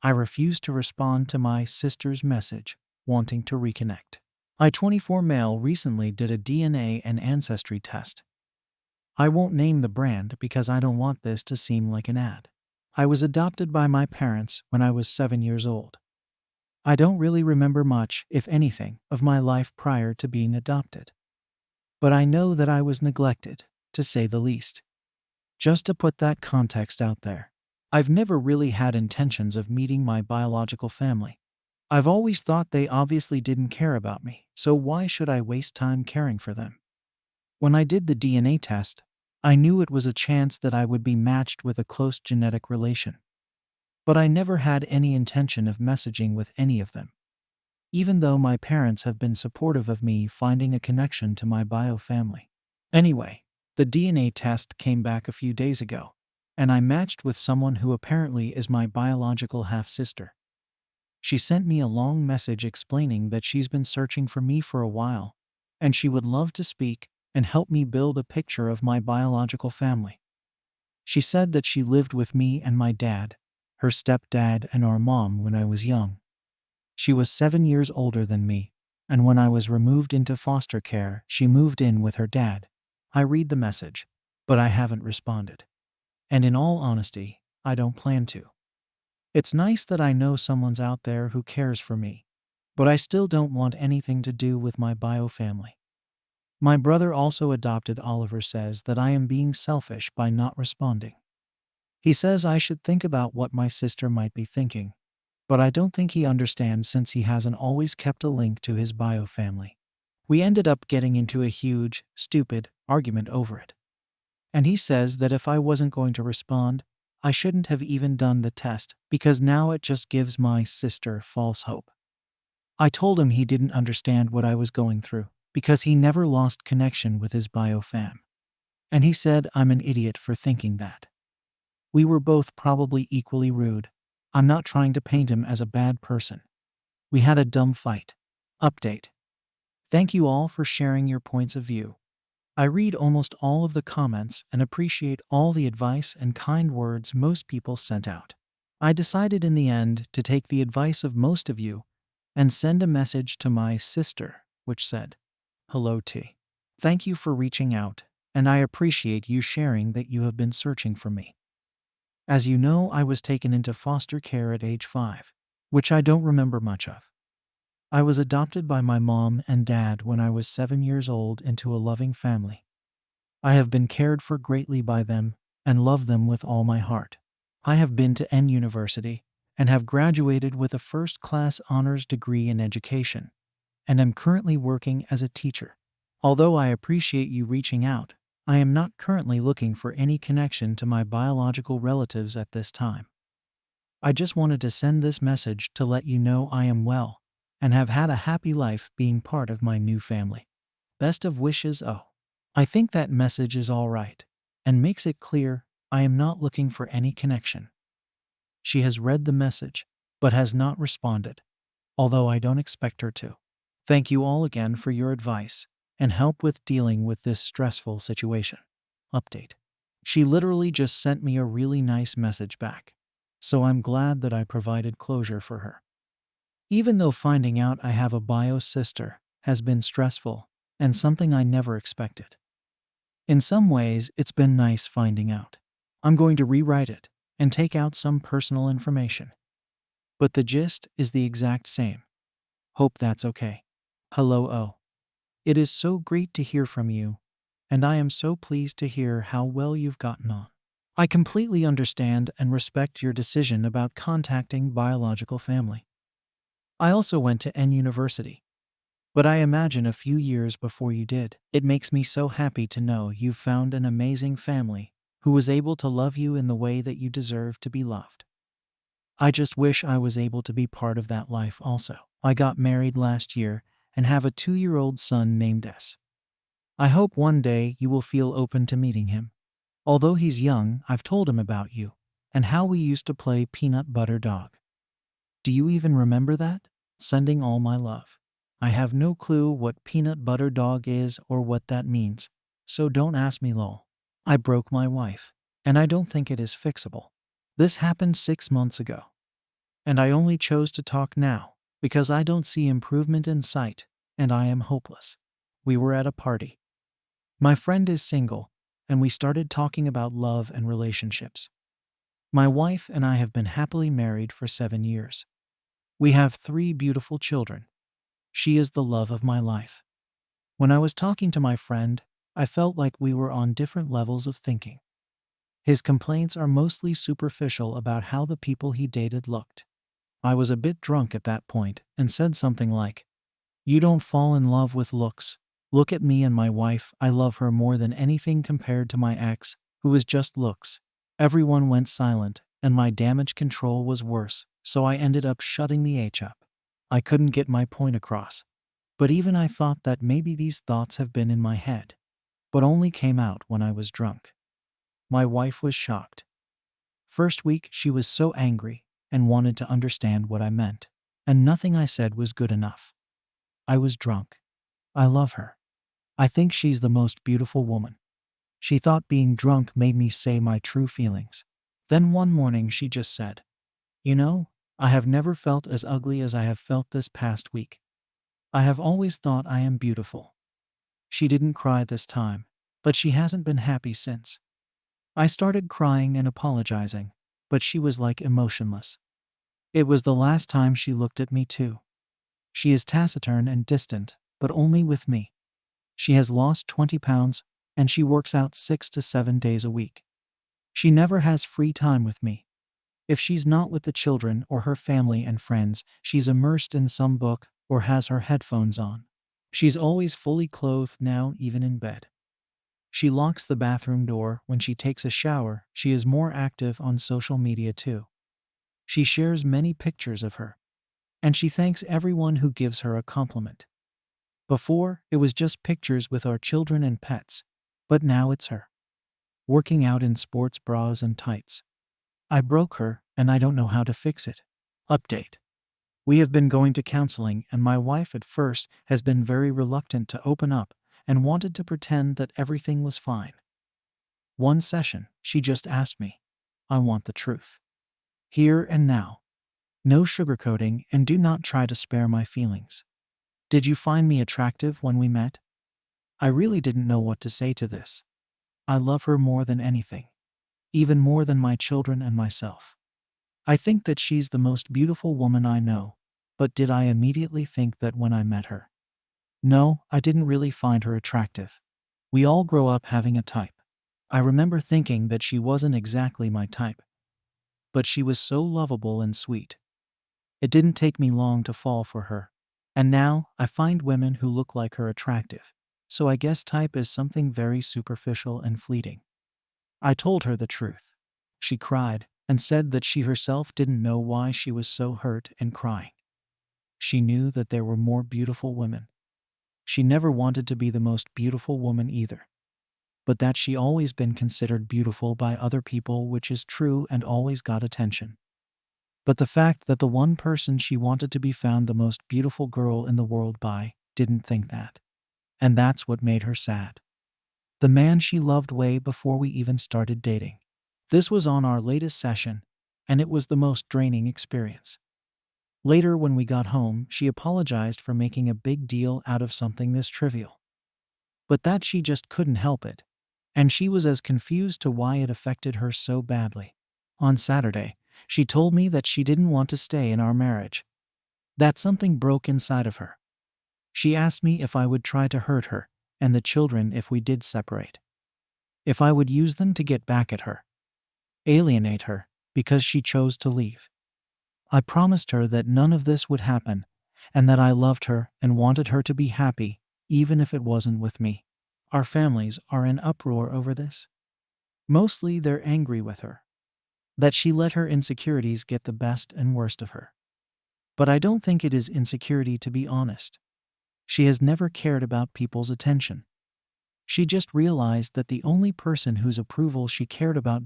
I refuse to respond to my sister's message, wanting to reconnect. I-24 male recently did a DNA and ancestry test. I won't name the brand because I don't want this to seem like an ad. I was adopted by my parents when I was 7 years old. I don't really remember much, if anything, of my life prior to being adopted. But I know that I was neglected, to say the least. Just to put that context out there, I've never really had intentions of meeting my biological family. I've always thought they obviously didn't care about me, so why should I waste time caring for them? When I did the DNA test, I knew it was a chance that I would be matched with a close genetic relation. But I never had any intention of messaging with any of them, even though my parents have been supportive of me finding a connection to my bio family. Anyway, the DNA test came back a few days ago, and I matched with someone who apparently is my biological half-sister. She sent me a long message explaining that she's been searching for me for a while, and she would love to speak and help me build a picture of my biological family. She said that she lived with me and my dad, her stepdad, and our mom when I was young. She was 7 years older than me, and when I was removed into foster care, she moved in with her dad. I read the message, but I haven't responded. And in all honesty, I don't plan to. It's nice that I know someone's out there who cares for me, but I still don't want anything to do with my bio family. My brother, also adopted Oliver, says that I am being selfish by not responding. He says I should think about what my sister might be thinking, but I don't think he understands since he hasn't always kept a link to his bio family. We ended up getting into a huge, stupid argument over it. And he says that if I wasn't going to respond, I shouldn't have even done the test because now it just gives my sister false hope. I told him he didn't understand what I was going through because he never lost connection with his bio fam. And he said I'm an idiot for thinking that. We were both probably equally rude. I'm not trying to paint him as a bad person. We had a dumb fight. Update. Thank you all for sharing your points of view. I read almost all of the comments and appreciate all the advice and kind words most people sent out. I decided in the end to take the advice of most of you and send a message to my sister, which said, "Hello T. Thank you for reaching out, and I appreciate you sharing that you have been searching for me. As you know, I was taken into foster care at age 5, which I don't remember much of. I was adopted by my mom and dad when I was 7 years old into a loving family. I have been cared for greatly by them and love them with all my heart. I have been to University and have graduated with a first-class honors degree in education, and am currently working as a teacher. Although I appreciate you reaching out, I am not currently looking for any connection to my biological relatives at this time. I just wanted to send this message to let you know I am well and have had a happy life being part of my new family. Best of wishes, O." I think that message is all right and makes it clear I am not looking for any connection. She has read the message but has not responded, although I don't expect her to. Thank you all again for your advice and help with dealing with this stressful situation. Update. She literally just sent me a really nice message back, so I'm glad that I provided closure for her. Even though finding out I have a bio sister has been stressful and something I never expected. In some ways, it's been nice finding out. I'm going to rewrite it and take out some personal information. But the gist is the exact same. Hope that's okay. Hello, O. It is so great to hear from you, and I am so pleased to hear how well you've gotten on. I completely understand and respect your decision about contacting biological family. I also went to University, but I imagine a few years before you did. It makes me so happy to know you've found an amazing family who was able to love you in the way that you deserve to be loved. I just wish I was able to be part of that life also. I got married last year and have a 2-year-old son named S. I hope one day you will feel open to meeting him. Although he's young, I've told him about you and how we used to play peanut butter dog. Do you even remember that? Sending all my love. I have no clue what peanut butter dog is or what that means, so don't ask me lol. I broke my wife, and I don't think it is fixable. This happened 6 months ago. And I only chose to talk now because I don't see improvement in sight and I am hopeless. We were at a party. My friend is single, and we started talking about love and relationships. My wife and I have been happily married for 7 years. We have 3 beautiful children. She is the love of my life. When I was talking to my friend, I felt like we were on different levels of thinking. His complaints are mostly superficial about how the people he dated looked. I was a bit drunk at that point and said something like, "You don't fall in love with looks. Look at me and my wife. I love her more than anything compared to my ex, who is just looks." Everyone went silent, and my damage control was worse, so I ended up shutting the H up. I couldn't get my point across. But even I thought that maybe these thoughts have been in my head, but only came out when I was drunk. My wife was shocked. First week, she was so angry and wanted to understand what I meant, and nothing I said was good enough. I was drunk. I love her. I think she's the most beautiful woman. She thought being drunk made me say my true feelings. Then one morning she just said, "You know, I have never felt as ugly as I have felt this past week. I have always thought I am beautiful." She didn't cry this time, but she hasn't been happy since. I started crying and apologizing, but she was like emotionless. It was the last time she looked at me too. She is taciturn and distant, but only with me. She has lost 20 pounds, and she works out 6 to 7 days a week. She never has free time with me. If she's not with the children or her family and friends, she's immersed in some book or has her headphones on. She's always fully clothed now, even in bed. She locks the bathroom door when she takes a shower. She is more active on social media too. She shares many pictures of her, and she thanks everyone who gives her a compliment. Before, it was just pictures with our children and pets, but now it's her, working out in sports bras and tights. I broke her, and I don't know how to fix it. Update. We have been going to counseling, and my wife at first has been very reluctant to open up and wanted to pretend that everything was fine. One session, she just asked me, "I want the truth. Here and now. No sugarcoating, and do not try to spare my feelings. Did you find me attractive when we met?" I really didn't know what to say to this. I love her more than anything, even more than my children and myself. I think that she's the most beautiful woman I know, but did I immediately think that when I met her? No, I didn't really find her attractive. We all grow up having a type. I remember thinking that she wasn't exactly my type, but she was so lovable and sweet. It didn't take me long to fall for her. And now, I find women who look like her attractive. So I guess type is something very superficial and fleeting. I told her the truth. She cried and said that she herself didn't know why she was so hurt and crying. She knew that there were more beautiful women. She never wanted to be the most beautiful woman either, but that she always been considered beautiful by other people, which is true, and always got attention. But the fact that the one person she wanted to be found the most beautiful girl in the world by didn't think that. And that's what made her sad. The man she loved way before we even started dating. This was on our latest session, and it was the most draining experience. Later, when we got home, she apologized for making a big deal out of something this trivial. But that she just couldn't help it, and she was as confused to why it affected her so badly. On Saturday, she told me that she didn't want to stay in our marriage, that something broke inside of her. She asked me if I would try to hurt her and the children if we did separate. If I would use them to get back at her, alienate her, because she chose to leave. I promised her that none of this would happen, and that I loved her and wanted her to be happy, even if it wasn't with me. Our families are in uproar over this. Mostly they're angry with her, that she let her insecurities get the best and worst of her. But I don't think it is insecurity, to be honest. She has never cared about people's attention. She just realized that the only person whose approval she cared about